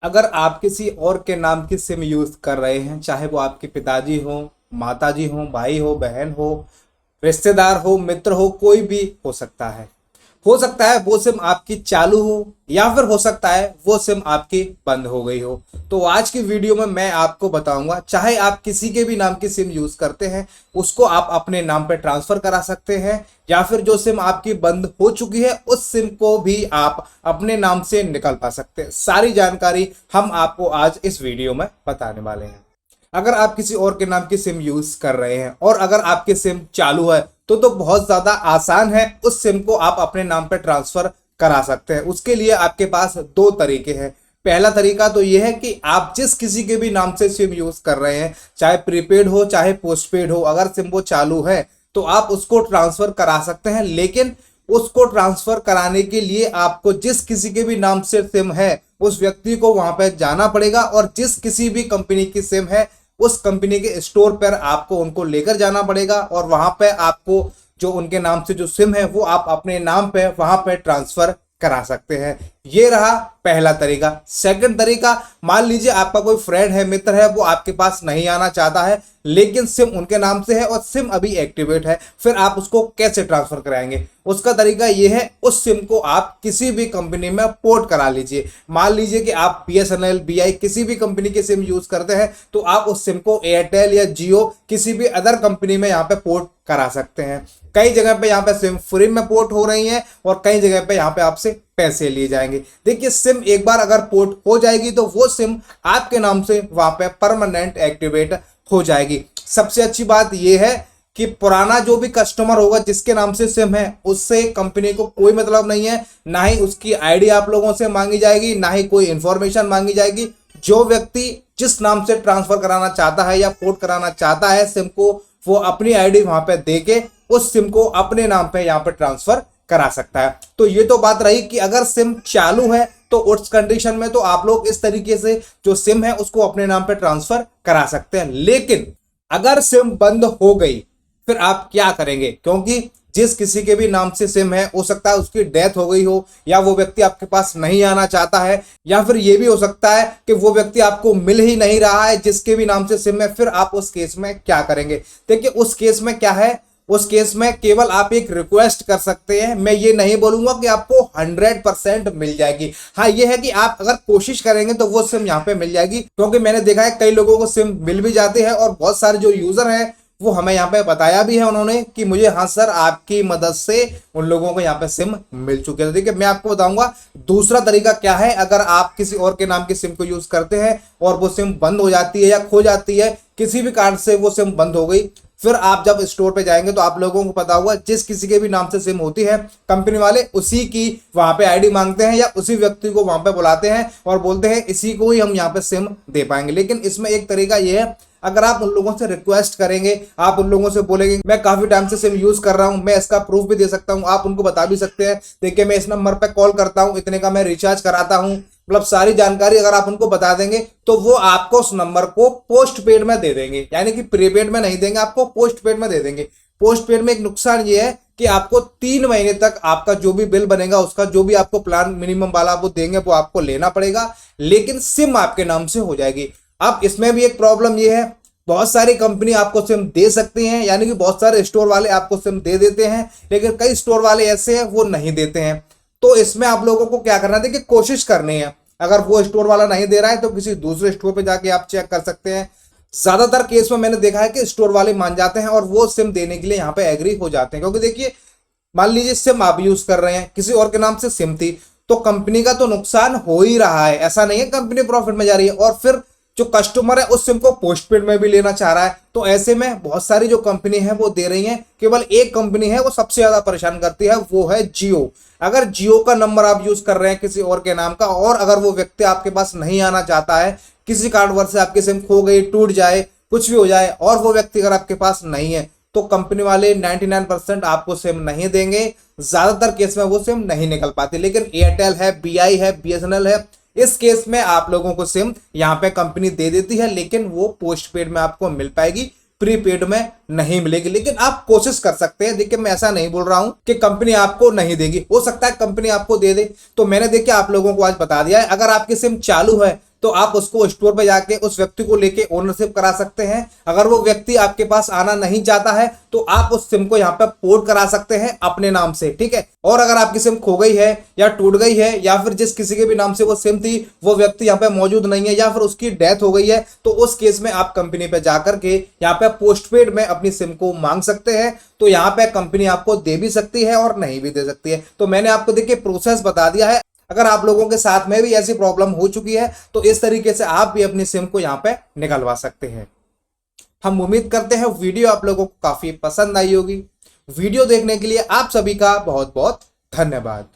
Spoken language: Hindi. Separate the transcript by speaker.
Speaker 1: अगर आप किसी और के नाम की सिम यूज कर रहे हैं, चाहे वो आपके पिताजी हो, माताजी हो, भाई हो, बहन हो, रिश्तेदार हो, मित्र हो, कोई भी हो सकता है वो सिम आपकी चालू हो या फिर हो सकता है वो सिम आपकी बंद हो गई हो। तो आज की वीडियो में मैं आपको बताऊंगा, चाहे आप किसी के भी नाम की सिम यूज करते हैं उसको आप अपने नाम पे ट्रांसफर करा सकते हैं, या फिर जो सिम आपकी बंद हो चुकी है उस सिम को भी आप अपने नाम से निकल पा सकते हैं। सारी जानकारी हम आपको आज इस वीडियो में बताने वाले हैं। अगर आप किसी और के नाम की सिम यूज कर रहे हैं और अगर आपकी सिम चालू है तो बहुत ज्यादा आसान है, उस सिम को आप अपने नाम पे ट्रांसफर करा सकते हैं। उसके लिए आपके पास दो तरीके हैं। पहला तरीका तो यह है कि आप जिस किसी के भी नाम से सिम यूज कर रहे हैं, चाहे प्रीपेड हो चाहे पोस्टपेड हो, अगर सिम वो चालू है तो आप उसको ट्रांसफर करा सकते हैं। लेकिन उसको ट्रांसफर कराने के लिए आपको जिस किसी के भी नाम से सिम है उस व्यक्ति को वहां पर जाना पड़ेगा, और जिस किसी भी कंपनी की सिम है उस कंपनी के स्टोर पर आपको उनको लेकर जाना पड़ेगा, और वहां पे आपको जो उनके नाम से जो सिम है वो आप अपने नाम पे वहां पे ट्रांसफर करा सकते हैं। ये रहा पहला तरीका। सेकंड तरीका, मान लीजिए आपका कोई फ्रेंड है, मित्र है, वो आपके पास नहीं आना चाहता है लेकिन सिम उनके नाम से है और सिम अभी एक्टिवेट है, फिर आप उसको कैसे ट्रांसफर कराएंगे? उसका तरीका यह है, उस सिम को आप किसी भी कंपनी में पोर्ट करा लीजिए। मान लीजिए कि आप BSNL, BI किसी भी कंपनी की सिम यूज करते हैं तो आप उस सिम को एयरटेल या जियो किसी भी अदर कंपनी में यहाँ पे पोर्ट करा सकते हैं। कई जगह पे यहाँ पे सिम फ्री में पोर्ट हो रही है और कई जगह पे यहाँ पे आपसे पैसे लिए जाएंगे। देखिए, सिम एक बार अगर पोर्ट हो जाएगी तो वो सिम आपके नाम से वहां पे परमानेंट एक्टिवेट हो जाएगी। सबसे अच्छी बात यह है कि पुराना जो भी कस्टमर होगा जिसके नाम से सिम है उससे कंपनी को कोई मतलब नहीं है, ना ही उसकी आईडी आप लोगों से मांगी जाएगी, ना ही कोई इंफॉर्मेशन मांगी जाएगी। जो व्यक्ति जिस नाम से ट्रांसफर कराना चाहता है या पोर्ट कराना चाहता है सिम को, वो अपनी आईडी वहां पे देके उस सिम को अपने नाम पे यहाँ पे ट्रांसफर करा सकता है। तो ये तो बात रही कि अगर सिम चालू है तो उस कंडीशन में तो आप लोग इस तरीके से जो सिम है उसको अपने नाम पे ट्रांसफर करा सकते हैं। लेकिन अगर सिम बंद हो गई फिर आप क्या करेंगे? क्योंकि जिस किसी के भी नाम से सिम है, हो सकता है उसकी डेथ हो गई हो, या वो व्यक्ति आपके पास नहीं आना चाहता है, या फिर ये भी हो सकता है कि वो व्यक्ति आपको मिल ही नहीं रहा है जिसके भी नाम से सिम है। फिर आप उस केस में क्या करेंगे? देखिए, उस केस में क्या है, उस केस में केवल आप एक रिक्वेस्ट कर सकते हैं। मैं ये नहीं बोलूंगा कि आपको 100% मिल जाएगी। हाँ, ये है कि आप अगर कोशिश करेंगे तो वो सिम यहाँ पे मिल जाएगी, क्योंकि मैंने देखा है कई लोगों को सिम मिल भी जाती है, और बहुत सारे जो यूजर हैं वो हमें यहाँ पे बताया भी है उन्होंने कि मुझे, हाँ सर, आपकी मदद से उन लोगों को यहाँ पे सिम मिल चुके हैं। देखिए, मैं आपको बताऊंगा दूसरा तरीका क्या है। अगर आप किसी और के नाम की सिम को यूज करते हैं और वो सिम बंद हो जाती है या खो जाती है, किसी भी कारण से वो सिम बंद हो गई, फिर आप जब स्टोर पे जाएंगे तो आप लोगों को पता होगा जिस किसी के भी नाम से सिम होती है, कंपनी वाले उसी की वहां पे आईडी मांगते हैं या उसी व्यक्ति को वहां पे बुलाते हैं और बोलते हैं इसी को ही हम यहाँ पे सिम दे पाएंगे। लेकिन इसमें एक तरीका ये है, अगर आप उन लोगों से रिक्वेस्ट करेंगे, आप उन लोगों से बोलेंगे मैं काफी टाइम से सिम यूज कर रहा हूं, मैं इसका प्रूफ भी दे सकता हूं, आप उनको बता भी सकते हैं, देखिए मैं इस नंबर पे कॉल करता हूं, इतने का मैं रिचार्ज कराता हूं, मतलब सारी जानकारी अगर आप उनको बता देंगे तो वो आपको उस नंबर को पोस्ट पेड में दे देंगे, यानी कि प्रीपेड में नहीं देंगे, आपको पोस्ट पेड में दे देंगे। पोस्ट पेड में एक नुकसान ये है कि आपको 3 महीने तक आपका जो भी बिल बनेगा, उसका जो भी आपको प्लान मिनिमम वाला वो देंगे वो आपको लेना पड़ेगा, लेकिन सिम आपके नाम से हो जाएगी। अब इसमें भी एक प्रॉब्लम ये है, बहुत सारी कंपनी आपको सिम दे सकती हैं, यानी कि बहुत सारे स्टोर वाले आपको सिम दे देते हैं, लेकिन कई स्टोर वाले ऐसे हैं वो नहीं देते हैं। तो इसमें आप लोगों को क्या करना है, देखिए कोशिश करनी है। अगर वो स्टोर वाला नहीं दे रहा है तो किसी दूसरे स्टोर पे जाके आप चेक कर सकते हैं। ज्यादातर केस में मैंने देखा है कि स्टोर वाले मान जाते हैं और वो सिम देने के लिए यहाँ पे एग्री हो जाते हैं, क्योंकि देखिए मान लीजिए सिम आप यूज कर रहे हैं, किसी और के नाम से सिम थी, तो कंपनी का तो नुकसान हो ही रहा है, ऐसा नहीं है कंपनी प्रॉफिट में जा रही है, और फिर जो कस्टमर है उस सिम को पोस्टपेड में भी लेना चाह रहा है। तो ऐसे में बहुत सारी जो कंपनी है वो दे रही हैं, केवल एक कंपनी है वो सबसे ज्यादा परेशान करती है, वो है जियो। अगर जियो का नंबर आप यूज कर रहे हैं किसी और के नाम का, और अगर वो व्यक्ति आपके पास नहीं आना चाहता है, किसी कारणवश से आपकी सिम खो गई, टूट जाए, कुछ भी हो जाए, और वो व्यक्ति अगर आपके पास नहीं है, तो कंपनी वाले 99% आपको सिम नहीं देंगे। ज्यादातर केस में वो सिम नहीं निकल पाती। लेकिन एयरटेल है, BI है, BSNL है, इस केस में आप लोगों को सिम यहाँ पे कंपनी दे देती है, लेकिन वो पोस्टपेड में आपको मिल पाएगी, प्रीपेड में नहीं मिलेगी। लेकिन आप कोशिश कर सकते हैं। देखिए, मैं ऐसा नहीं बोल रहा हूं कि कंपनी आपको नहीं देगी, हो सकता है कंपनी आपको दे दे। तो मैंने देखिए आप लोगों को आज बता दिया है, अगर आपकी सिम चालू है तो आप उसको स्टोर पे जाके उस व्यक्ति को लेके ओनरशिप करा सकते हैं। अगर वो व्यक्ति आपके पास आना नहीं चाहता है तो आप उस सिम को यहाँ पे पोर्ट करा सकते हैं अपने नाम से, ठीक है। और अगर आपकी सिम खो गई है या टूट गई है या फिर जिस किसी के भी नाम से वो सिम थी वो व्यक्ति यहाँ पे मौजूद नहीं है या फिर उसकी डेथ हो गई है, तो उस केस में आप कंपनी पे जाकर के यहाँ पे पोस्टपेड में अपनी सिम को मांग सकते हैं। तो यहाँ पे कंपनी आपको दे भी सकती है और नहीं भी दे सकती है। तो मैंने आपको देखिए प्रोसेस बता दिया है। अगर आप लोगों के साथ में भी ऐसी प्रॉब्लम हो चुकी है तो इस तरीके से आप भी अपनी सिम को यहाँ पे निकलवा सकते हैं। हम उम्मीद करते हैं वीडियो आप लोगों को काफी पसंद आई होगी। वीडियो देखने के लिए आप सभी का बहुत बहुत धन्यवाद।